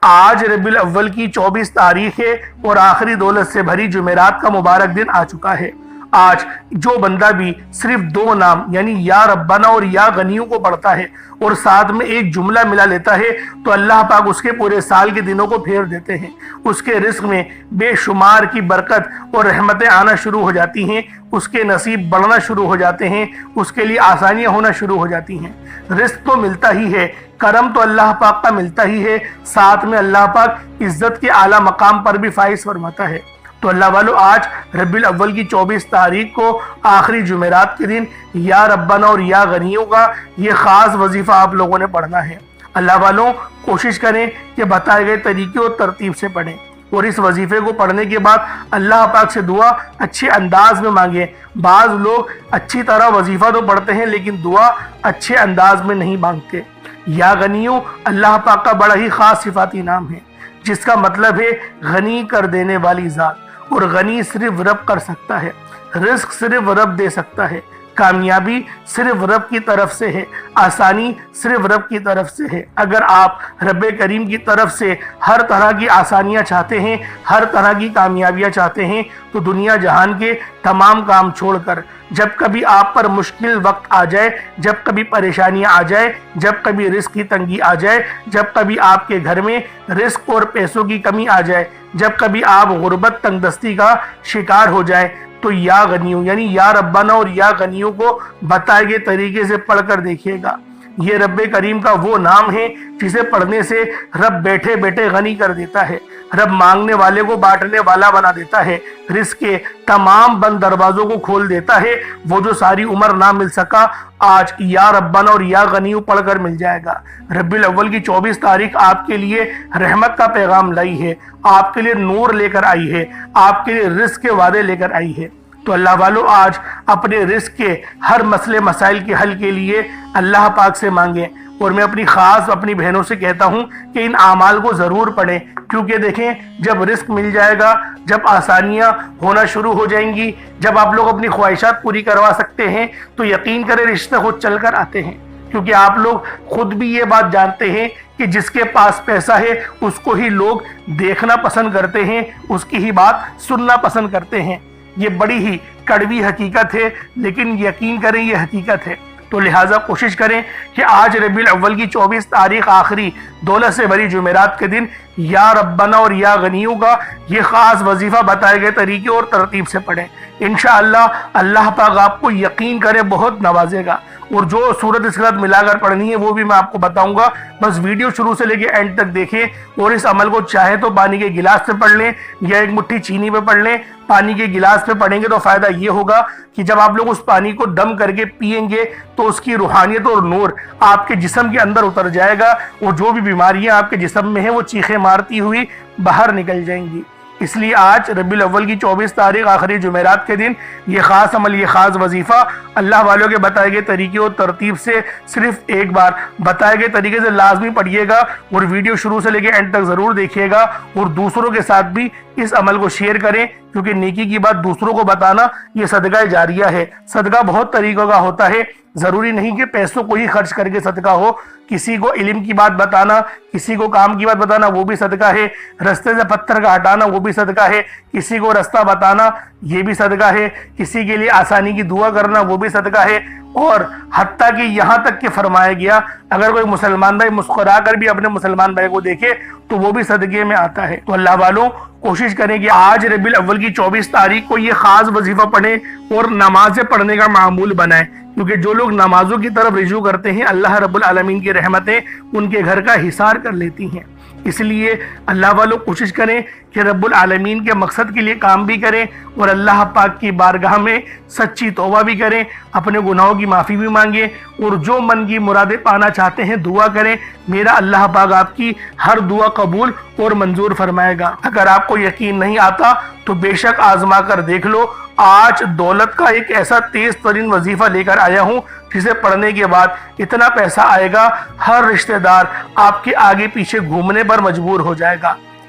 آج ربیع الاول کی 24 تاریخ ہے اور آخری دولت سے بھری جمعرات کا مبارک دن آ چکا ہے۔ آج جو بندہ بھی صرف 2 نام یعنی یا ربنا اور یا غنیوں کو پڑھتا ہے اور ساتھ میں ایک جملہ ملا لیتا ہے تو اللہ پاک اس کے پورے سال کے دنوں کو پھیر دیتے ہیں۔ اس کے رزق میں بے شمار کی برکت اور رحمتیں آنا شروع ہو جاتی ہیں، اس کے نصیب بڑھنا شروع ہو جاتے ہیں، اس کے لیے آسانیاں ہونا شروع ہو جاتی ہیں۔ رزق تو ملتا ہی ہے، کرم تو اللہ پاک کا ملتا ہی ہے، ساتھ میں اللہ پاک عزت کے اعلیٰ مقام پر بھی فائز فرماتا ہے۔ تو اللہ والو، آج ربیع الاول کی 24 تاریخ کو آخری جمعرات کے دن یا ربنا اور یا غنیوں کا یہ خاص وظیفہ آپ لوگوں نے پڑھنا ہے۔ اللہ والوں، کوشش کریں کہ بتائے گئے طریقے اور ترتیب سے پڑھیں اور اس وظیفے کو پڑھنے کے بعد اللہ پاک سے دعا اچھے انداز میں مانگیں۔ بعض لوگ اچھی طرح وظیفہ تو پڑھتے ہیں لیکن دعا اچھے انداز میں نہیں مانگتے۔ یا غنیوں اللہ پاک کا بڑا ہی خاص صفاتی نام ہے جس کا مطلب ہے غنی کر دینے والی ذات، اور غنی صرف رب کر سکتا ہے، رزق صرف رب دے سکتا ہے، کامیابی صرف رب کی طرف سے ہے، آسانی صرف رب کی طرف سے ہے۔ اگر آپ رب کریم کی طرف سے ہر طرح کی آسانیاں چاہتے ہیں، ہر طرح کی کامیابیاں چاہتے ہیں تو دنیا جہان کے تمام کام چھوڑ کر جب کبھی آپ پر مشکل وقت آ جائے، جب کبھی پریشانیاں آ جائے، جب کبھی رزق کی تنگی آ جائے، جب کبھی آپ کے گھر میں رزق اور پیسوں کی کمی آ جائے، جب کبھی آپ غربت تنگ دستی کا شکار ہو جائیں، تو یا غنیوں یعنی یا ربنا اور یا غنیوں کو بتائے گئے طریقے سے پڑھ کر دیکھیے گا۔ یہ رب کریم کا وہ نام ہے جسے پڑھنے سے رب بیٹھے بیٹھے غنی کر دیتا ہے، رب مانگنے والے کو بانٹنے والا بنا دیتا ہے، رزق کے تمام بند دروازوں کو کھول دیتا ہے۔ وہ جو ساری عمر نہ مل سکا آج یا ربنا اور یا غنیوں پڑھ کر مل جائے گا۔ ربیع الاول کی 24 تاریخ آپ کے لیے رحمت کا پیغام لائی ہے، آپ کے لیے نور لے کر آئی ہے، آپ کے لیے رزق کے وعدے لے کر آئی ہے۔ تو اللہ والو، آج اپنے رزق کے ہر مسئلے مسائل کے حل کے لیے اللہ پاک سے مانگیں، اور میں اپنی بہنوں سے کہتا ہوں کہ ان اعمال کو ضرور پڑھیں، کیونکہ دیکھیں جب رزق مل جائے گا، جب آسانیاں ہونا شروع ہو جائیں گی، جب آپ لوگ اپنی خواہشات پوری کروا سکتے ہیں تو یقین کریں رشتے خود چل کر آتے ہیں، کیونکہ آپ لوگ خود بھی یہ بات جانتے ہیں کہ جس کے پاس پیسہ ہے اس کو ہی لوگ دیکھنا پسند کرتے ہیں، اس کی ہی بات سننا پسند کرتے ہیں۔ یہ بڑی ہی کڑوی حقیقت ہے لیکن یقین کریں یہ حقیقت ہے۔ تو لہٰذا کوشش کریں کہ آج ربیع الاول کی 24 تاریخ آخری دولت سے بھری جمعرات کے دن یا ربنا اور یا غنیوں کا یہ خاص وظیفہ بتائے گئے طریقے اور ترتیب سے پڑھیں۔ انشاءاللہ اللہ پاک آپ کو یقین کرے بہت نوازے گا، اور جو صورت اس کے ساتھ ملا کر پڑھنی ہے وہ بھی میں آپ کو بتاؤں گا۔ بس ویڈیو شروع سے لے کے اینڈ تک دیکھیں، اور اس عمل کو چاہے تو پانی کے گلاس سے پڑھ لیں یا ایک مٹھی چینی پہ پڑھ لیں۔ پانی کے گلاس پہ پڑھیں گے تو فائدہ یہ ہوگا کہ جب آپ لوگ اس پانی کو دم کر کے پئیں گے تو اس کی روحانیت اور نور آپ کے جسم کے اندر اتر جائے گا، اور جو بھی بیماریاں آپ کے جسم میں ہیں وہ چیخیں مارتی ہوئی باہر نکل جائیں گی۔ اس لیے آج ربیع الاول کی 24 تاریخ آخری جمعرات کے دن یہ خاص عمل، یہ خاص وظیفہ اللہ والوں کے بتائے گئے طریقے اور ترتیب سے صرف ایک بار بتائے گئے طریقے سے لازمی پڑھیے گا، اور ویڈیو شروع سے لے کے اینڈ تک ضرور دیکھیے گا، اور دوسروں کے ساتھ بھی اس عمل کو شیئر کریں، کیونکہ نیکی کی بات دوسروں کو بتانا یہ صدقہ جاریہ ہے۔ صدقہ بہت طریقوں کا ہوتا ہے، ضروری نہیں کہ پیسوں کو ہی خرچ کر کے صدقہ ہو۔ کسی کو علم کی بات بتانا، کسی کو کام کی بات بتانا وہ بھی صدقہ ہے، رستے سے پتھر کا ہٹانا وہ بھی صدقہ ہے، کسی کو رستہ بتانا یہ بھی صدقہ ہے، کسی کے لیے آسانی کی دعا کرنا وہ بھی صدقہ ہے، اور حتیٰ کہ یہاں تک کہ فرمایا گیا اگر کوئی مسلمان بھائی مسکرا کر بھی اپنے مسلمان بھائی کو دیکھے تو وہ بھی صدقے میں آتا ہے۔ تو اللہ والوں، کوشش کریں کہ آج ربیع الاول کی 24 تاریخ کو یہ خاص وظیفہ پڑھیں اور نمازیں پڑھنے کا معمول بنائیں، کیونکہ جو لوگ نمازوں کی طرف رجوع کرتے ہیں اللہ رب العالمین کی رحمتیں ان کے گھر کا حصار کر لیتی ہیں۔ اس لیے اللہ والوں کوشش کریں کہ رب العالمین کے مقصد کے لیے کام بھی کریں، اور اللہ پاک کی بارگاہ میں سچی توبہ بھی کریں، اپنے گناہوں کی معافی بھی مانگیں، اور جو من کی مرادیں پانا چاہتے ہیں دعا کریں۔ میرا اللہ پاک آپ کی ہر دعا قبول اور منظور فرمائے گا۔ اگر آپ کو یقین نہیں آتا تو بے شک آزما کر دیکھ لو۔ آج دولت کا ایک ایسا تیز ترین وظیفہ لے کر آیا ہوں جسے پڑھنے کے بعد اتنا پیسہ آئے گا ہر رشتہ دار آپ کے آگے پیچھے گھومنے پر مجبور ہو جائے گا۔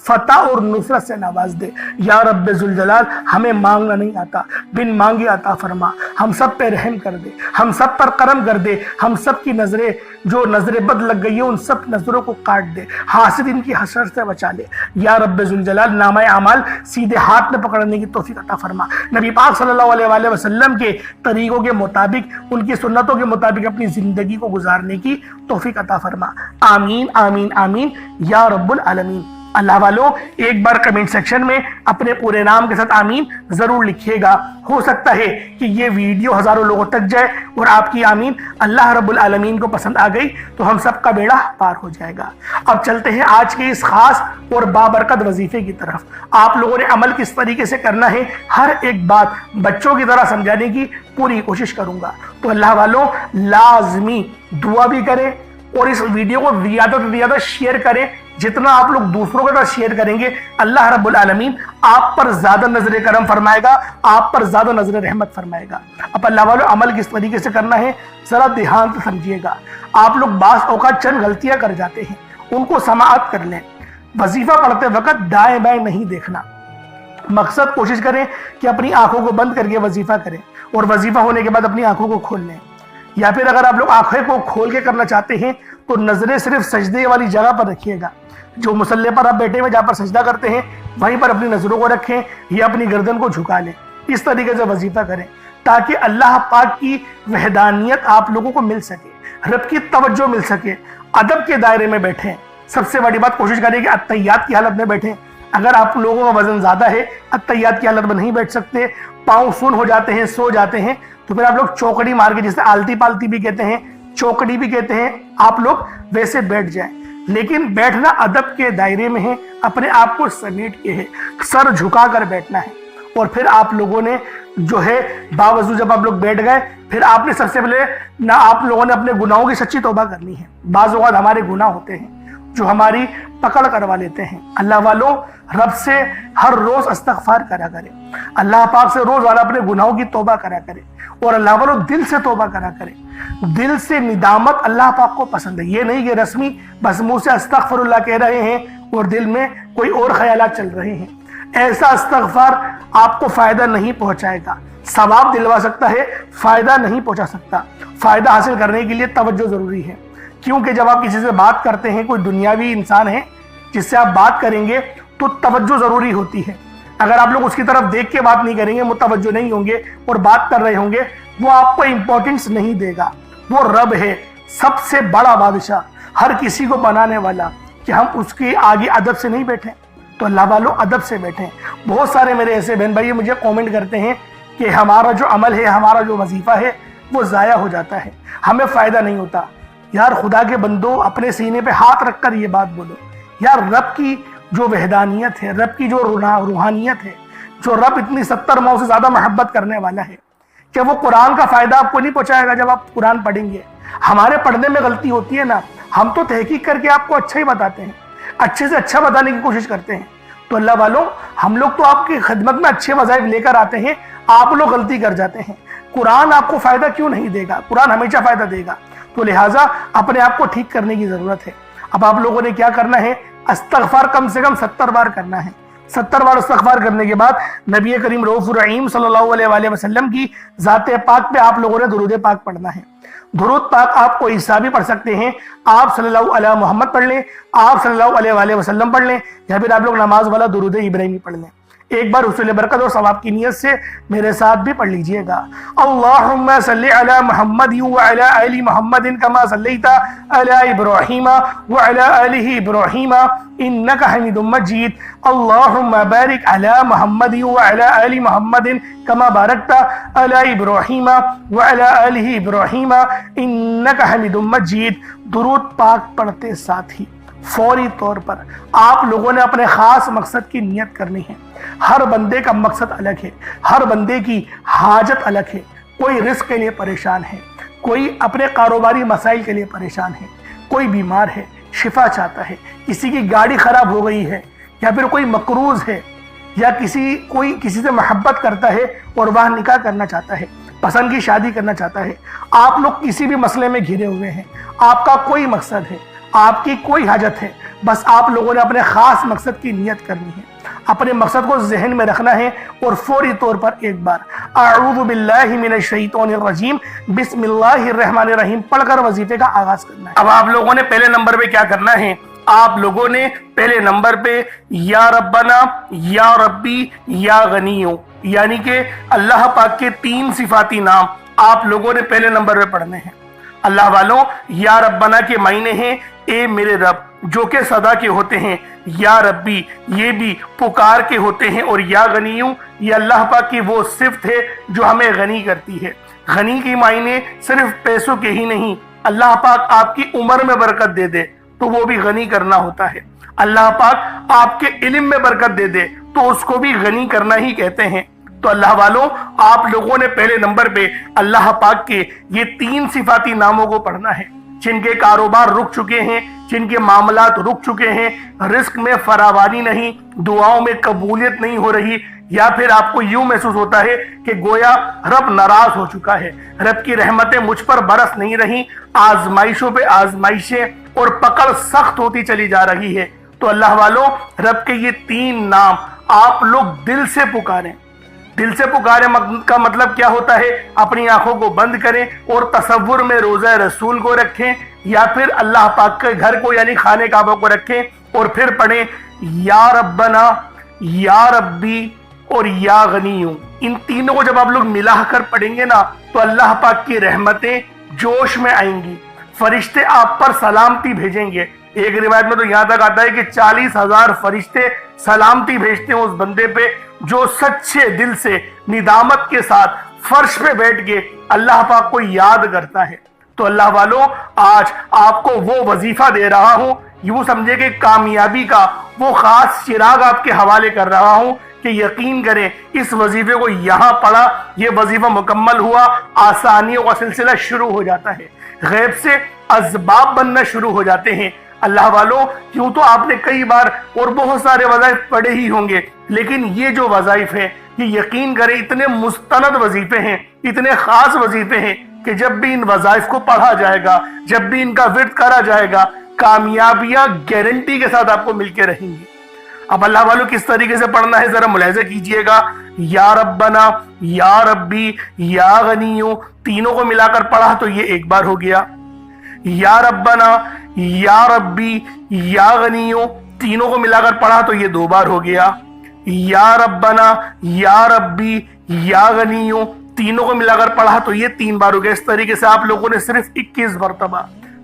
فتح اور نصرت سے نواز دے۔ یا رب ذوالجلال ہمیں مانگنا نہیں آتا، بن مانگے عطا فرما، ہم سب پہ رحم کر دے، ہم سب پر کرم کر دے، ہم سب کی نظریں جو نظر بد لگ گئی ہے ان سب نظروں کو کاٹ دے، حاسدین کی حسرت سے بچا لے۔ یا رب ذوالجلال نامہ اعمال سیدھے ہاتھ میں پکڑنے کی توفیق عطا فرما، نبی پاک صلی اللہ علیہ وآلہ وسلم کے طریقوں کے مطابق، ان کی سنتوں کے مطابق اپنی زندگی کو گزارنے کی توفیق عطا فرما۔ آمین آمین آمین یا رب العالمین۔ اللہ والوں ایک بار کمنٹ سیکشن میں اپنے پورے نام کے ساتھ آمین ضرور لکھیے گا، ہو سکتا ہے کہ یہ ویڈیو ہزاروں لوگوں تک جائے اور آپ کی آمین اللہ رب العالمین کو پسند آ گئی تو ہم سب کا بیڑا پار ہو جائے گا۔ اب چلتے ہیں آج کے اس خاص اور بابرکت وظیفے کی طرف۔ آپ لوگوں نے عمل کس طریقے سے کرنا ہے ہر ایک بات بچوں کی طرح سمجھانے کی پوری کوشش کروں گا، تو اللہ والوں لازمی دعا بھی کریں اور اس ویڈیو کو زیادہ سے زیادہ شیئر کریں۔ جتنا آپ لوگ دوسروں کے ساتھ شیئر کریں گے اللہ رب العالمین آپ پر زیادہ نظر کرم فرمائے گا، آپ پر زیادہ نظر رحمت فرمائے گا۔ اب اللہ والوں عمل کس طریقے سے کرنا ہے ذرا دھیان سے سمجھیے گا۔ آپ لوگ بعض اوقات چند غلطیاں کر جاتے ہیں، ان کو سماعت کر لیں۔ وظیفہ پڑھتے وقت دائیں بائیں نہیں دیکھنا، مقصد کوشش کریں کہ اپنی آنکھوں کو بند کر کے وظیفہ کریں اور وظیفہ ہونے کے بعد اپنی آنکھوں کو کھول لیں، یا پھر اگر آپ لوگ آنکھیں کو کھول کے کرنا چاہتے ہیں تو نظریں صرف سجدے والی جگہ پر رکھیے گا۔ جو مصلی پر آپ بیٹھے ہوئے جہاں پر سجدہ کرتے ہیں وہیں پر اپنی نظروں کو رکھیں یا اپنی گردن کو جھکا لیں۔ اس طریقے سے وظیفہ کریں تاکہ اللہ پاک کی وحدانیت آپ لوگوں کو مل سکے، رب کی توجہ مل سکے۔ ادب کے دائرے میں بیٹھیں، سب سے بڑی بات کوشش کریں کہ اتحیات کی حالت میں بیٹھیں۔ اگر آپ لوگوں کا وزن زیادہ ہے، اتحیات کی حالت میں نہیں بیٹھ سکتے، پاؤں سن ہو جاتے ہیں، سو جاتے ہیں، تو پھر آپ لوگ چوکڑی مار کے، جسے آلتی پالتی بھی کہتے ہیں، چوکڑی بھی کہتے ہیں، آپ لوگ ویسے بیٹھ جائیں۔ لیکن بیٹھنا ادب کے دائرے میں ہے، اپنے آپ کو سمیٹ کے ہے، سر جھکا کر بیٹھنا ہے۔ اور پھر آپ لوگوں نے جو ہے باوضو جب آپ لوگ بیٹھ گئے پھر آپ نے سب سے پہلے نہ آپ لوگوں نے اپنے گناہوں کی سچی توبہ کرنی ہے۔ بعض اوقات ہمارے گناہ ہوتے ہیں جو ہماری پکڑ کروا لیتے ہیں۔ اللہ والوں رب سے ہر روز استغفار کرا کرے، اللہ پاک سے روزانہ اپنے گناہوں کی توبہ کرا کرے، اور اللہ والوں دل سے توبہ کرا کرے۔ دل سے ندامت اللہ پاک کو پسند ہے، یہ نہیں کہ رسمی بس منہ سے استغفر اللہ کہہ رہے ہیں اور دل میں کوئی اور خیالات چل رہے ہیں۔ ایسا استغفار آپ کو فائدہ نہیں پہنچائے گا، ثواب دلوا سکتا ہے، فائدہ نہیں پہنچا سکتا۔ فائدہ حاصل کرنے کے لیے توجہ ضروری ہے، کیونکہ جب آپ کسی سے بات کرتے ہیں، کوئی دنیاوی انسان ہے جس سے آپ بات کریں گے تو توجہ ضروری ہوتی ہے۔ اگر آپ لوگ اس کی طرف دیکھ کے بات نہیں کریں گے، متوجہ نہیں ہوں گے اور بات کر رہے ہوں گے، وہ آپ کو امپورٹنس نہیں دے گا۔ وہ رب ہے، سب سے بڑا بادشاہ، ہر کسی کو بنانے والا، کہ ہم اس کے آگے ادب سے نہیں بیٹھیں۔ تو اللہ والوں ادب سے بیٹھیں۔ بہت سارے میرے ایسے بہن بھائی مجھے کومنٹ کرتے ہیں کہ ہمارا جو عمل ہے، ہمارا جو وظیفہ ہے وہ ضائع ہو جاتا ہے، ہمیں فائدہ نہیں ہوتا۔ یار خدا کے بندو، اپنے سینے پہ ہاتھ رکھ کر یہ بات بولو، یار رب کی جو وحدانیت ہے، رب کی جو روحانیت ہے، جو رب اتنی 70 ماؤں سے زیادہ محبت کرنے والا ہے، کہ وہ قرآن کا فائدہ آپ کو نہیں پہنچائے گا جب آپ قرآن پڑھیں گے۔ ہمارے پڑھنے میں غلطی ہوتی ہے نا، ہم تو تحقیق کر کے آپ کو اچھا ہی بتاتے ہیں، اچھے سے اچھا بتانے کی کوشش کرتے ہیں۔ تو اللہ والوں ہم لوگ تو آپ کی خدمت میں اچھے وظائف لے کر آتے ہیں، آپ لوگ غلطی کر جاتے ہیں۔ قرآن آپ کو فائدہ کیوں نہیں دے گا؟ قرآن ہمیشہ فائدہ دے گا۔ تو لہٰذا اپنے آپ کو ٹھیک کرنے کی ضرورت ہے۔ اب آپ لوگوں نے کیا کرنا ہے؟ استغفار کم سے کم 70 بار کرنا ہے۔ 70 بار استغفار کرنے کے بعد نبی کریم رؤوف الرحیم صلی اللہ علیہ وآلہ وسلم کی ذات پاک پہ آپ لوگوں نے درود پاک پڑھنا ہے۔ درود پاک آپ کو عیسیٰ بھی پڑھ سکتے ہیں، آپ صلی اللہ علیہ محمد پڑھ لیں، آپ صلی اللہ علیہ وآلہ وسلم پڑھ لیں، یا پھر آپ لوگ نماز والا درود ابراہیمی پڑھ لیں۔ ایک بار حصول برکت اور ثواب کی نیت سے میرے ساتھ بھی پڑھ لیجئے گا۔ اللہم صلی علی محمد وعلی آل محمد کما صلیت علی ابراہیم وعلی آل ابراہیم انکا حمید مجید۔ اللہم بارک علی محمد وعلی آل محمد کما بارکت علی ابراہیم وعلی آل ابراہیم انکا حمید مجید۔ درود پاک پڑھتے ساتھ ہی فوری طور پر آپ لوگوں نے اپنے خاص مقصد کی نیت کرنی ہے۔ ہر بندے کا مقصد الگ ہے، ہر بندے کی حاجت الگ ہے۔ کوئی رزق کے لیے پریشان ہے، کوئی اپنے کاروباری مسائل کے لیے پریشان ہے، کوئی بیمار ہے شفا چاہتا ہے، کسی کی گاڑی خراب ہو گئی ہے، یا پھر کوئی مقروض ہے، یا کوئی کسی سے محبت کرتا ہے اور وہاں نکاح کرنا چاہتا ہے، پسند کی شادی کرنا چاہتا ہے۔ آپ لوگ کسی بھی مسئلے میں گھرے ہوئے ہیں، آپ کا کوئی مقصد ہے، آپ کی کوئی حاجت ہے، بس آپ لوگوں نے اپنے خاص مقصد کی نیت کرنی ہے، اپنے مقصد کو ذہن میں رکھنا ہے اور فوری طور پر ایک بار اعوذ باللہ من الشیطان الرجیم بسم اللہ الرحمن الرحیم پڑھ کر وظیفے کا آغاز کرنا ہے۔ اب آپ لوگوں نے پہلے نمبر پہ کیا کرنا ہے؟ آپ لوگوں نے پہلے نمبر پہ یا ربنا، یا ربی، یا غنیو، یعنی کہ اللہ پاک کے 3 صفاتی نام آپ لوگوں نے پہلے نمبر پہ پڑھنے ہیں۔ اللہ والوں، یا ربنا کے معنی ہیں اے میرے رب، جو کہ صدا کے ہوتے ہیں، یا ربی یہ بھی پکار کے ہوتے ہیں، اور یا غنیو یہ اللہ پاک کی وہ صفت ہے جو ہمیں غنی کرتی ہے۔ غنی کی معنی صرف پیسوں کے ہی نہیں، اللہ پاک آپ کی عمر میں برکت دے دے تو وہ بھی غنی کرنا ہوتا ہے، اللہ پاک آپ کے علم میں برکت دے دے تو اس کو بھی غنی کرنا ہی کہتے ہیں۔ تو اللہ والوں، آپ لوگوں نے پہلے نمبر پہ اللہ پاک کے یہ 3 صفاتی ناموں کو پڑھنا ہے، جن کے کاروبار رک چکے ہیں، جن کے معاملات رک چکے ہیں، رزق میں فراوانی نہیں، دعاؤں میں قبولیت نہیں ہو رہی، یا پھر آپ کو یوں محسوس ہوتا ہے کہ گویا رب ناراض ہو چکا ہے، رب کی رحمتیں مجھ پر برس نہیں رہی، آزمائشوں پہ آزمائشیں اور پکڑ سخت ہوتی چلی جا رہی ہے، تو اللہ والوں رب کے یہ 3 نام آپ لوگ دل سے پکاریں۔ دل سے پکارے کا مطلب کیا ہوتا ہے؟ اپنی آنکھوں کو بند کریں اور تصور میں روضہ رسول کو رکھیں، یا پھر اللہ پاک کے گھر کو یعنی خانہ کعبہ کو رکھیں، اور پھر پڑھیں یا ربنا، یا ربی اور یا غنیو۔ ان تینوں کو جب آپ لوگ ملا کر پڑھیں گے نا تو اللہ پاک کی رحمتیں جوش میں آئیں گی، فرشتے آپ پر سلامتی بھیجیں گے۔ ایک روایت میں تو یہاں تک آتا ہے کہ 40,000 فرشتے سلامتی بھیجتے ہیں اس بندے پہ جو سچے دل سے ندامت کے ساتھ فرش پہ بیٹھ کے اللہ پاک کو یاد کرتا ہے۔ تو اللہ والوں، آج آپ کو وہ وظیفہ دے رہا ہوں، یوں سمجھے کہ کامیابی کا وہ خاص چراغ آپ کے حوالے کر رہا ہوں کہ یقین کریں اس وظیفے کو یہاں پڑھا، یہ وظیفہ مکمل ہوا، آسانیوں کا سلسلہ شروع ہو جاتا ہے، غیب سے اسباب بننا شروع ہو جاتے ہیں۔ اللہ والوں، کیوں تو آپ نے کئی بار اور بہت سارے وظائف پڑھے ہی ہوں گے، لیکن یہ جو وظائف ہیں یہ یقین کریں اتنے مستند وظیفے ہیں، اتنے خاص وظیفے ہیں کہ جب بھی ان وظائف کو پڑھا جائے گا، جب بھی ان کا ورد کرا جائے گا، کامیابیاں گارنٹی کے ساتھ آپ کو مل کے رہیں گی۔ اب اللہ والوں کس طریقے سے پڑھنا ہے ذرا ملاحظہ کیجئے گا۔ یا ربنا، یا ربی، یا غنیو، تینوں کو ملا کر پڑھا تو یہ ایک بار ہو گیا۔ یا ربنا، یا ربی، یا غنیو، تینوں کو ملا کر پڑھا تو یہ 2 بار ہو گیا۔ یا ربنا، یا ربی، یا غنیو، تینوں کو ملا کر پڑھا تو یہ 3 بار ہو گیا۔ اس طریقے سے آپ لوگوں نے صرف 21 مرتبہ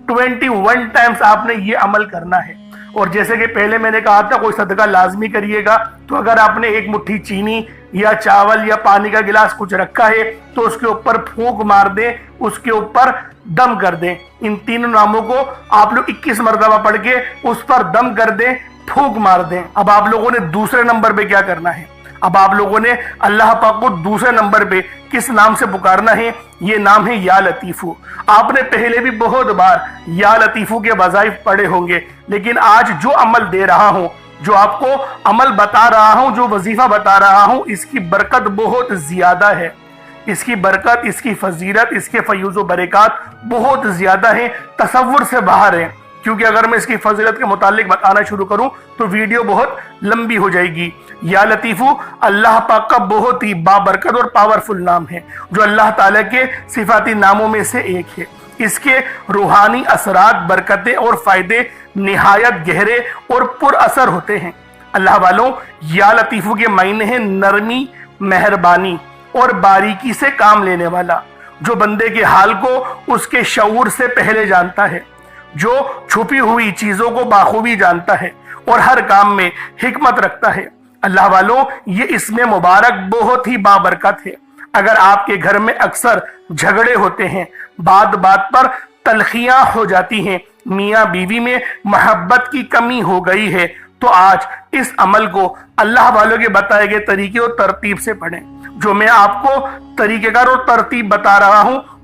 21 ٹائمز آپ نے یہ عمل کرنا ہے۔ اور جیسے کہ پہلے میں نے کہا تھا کوئی صدقہ لازمی کریے گا، تو اگر آپ نے 1 مٹھی چینی یا چاول یا پانی کا گلاس کچھ رکھا ہے تو اس کے اوپر پھونک مار دیں، اس کے اوپر دم کر دیں۔ ان 3 ناموں کو آپ لوگ 21 مرتبہ پڑھ کے اس پر دم کر دیں، پھونک مار دیں۔ اب آپ لوگوں نے دوسرے نمبر پہ کیا کرنا ہے؟ اب آپ لوگوں نے اللہ پاک کو دوسرے نمبر پہ کس نام سے پکارنا ہے؟ یہ نام ہے یا لطیفو۔ آپ نے پہلے بھی بہت بار یا لطیفو کے وظائف پڑھے ہوں گے، لیکن آج جو عمل دے رہا ہوں، جو آپ کو عمل بتا رہا ہوں، جو وظیفہ بتا رہا ہوں، اس کی برکت بہت زیادہ ہے، اس کی برکت، اس کی فضیلت، اس کے فیوز و برکات بہت زیادہ ہیں، تصور سے باہر ہیں۔ کیونکہ اگر میں اس کی فضیلت کے متعلق بتانا شروع کروں تو ویڈیو بہت لمبی ہو جائے گی۔ یا لطیفو اللہ پاک کا بہت ہی بابرکت اور پاورفل نام ہے، جو اللہ تعالیٰ کے صفاتی ناموں میں سے ایک ہے۔ اس کے روحانی اثرات، برکتیں اور فائدے نہایت گہرے اور پر اثر ہوتے ہیں۔ اللہ والوں، یا لطیفو کے معنی ہیں نرمی، مہربانی اور باریکی سے کام لینے والا، جو بندے کے حال کو اس کے شعور سے پہلے جانتا ہے، جو چھپی ہوئی چیزوں کو بخوبی جانتا ہے اور ہر کام میں حکمت رکھتا ہے۔ اللہ والوں، یہ اسم مبارک بہت ہی بابرکت ہے۔ اگر آپ کے گھر میں اکثر جھگڑے ہوتے ہیں، بات بات پر تلخیاں ہو جاتی ہیں، میاں بیوی میں محبت کی کمی ہو گئی ہے، تو آج اس عمل کو اللہ والوں کے بتائے گئے طریقے اور ترتیب سے پڑھیں۔ جو میں آپ کو طریقہ کار اور ترتیب بتا رہا ہوں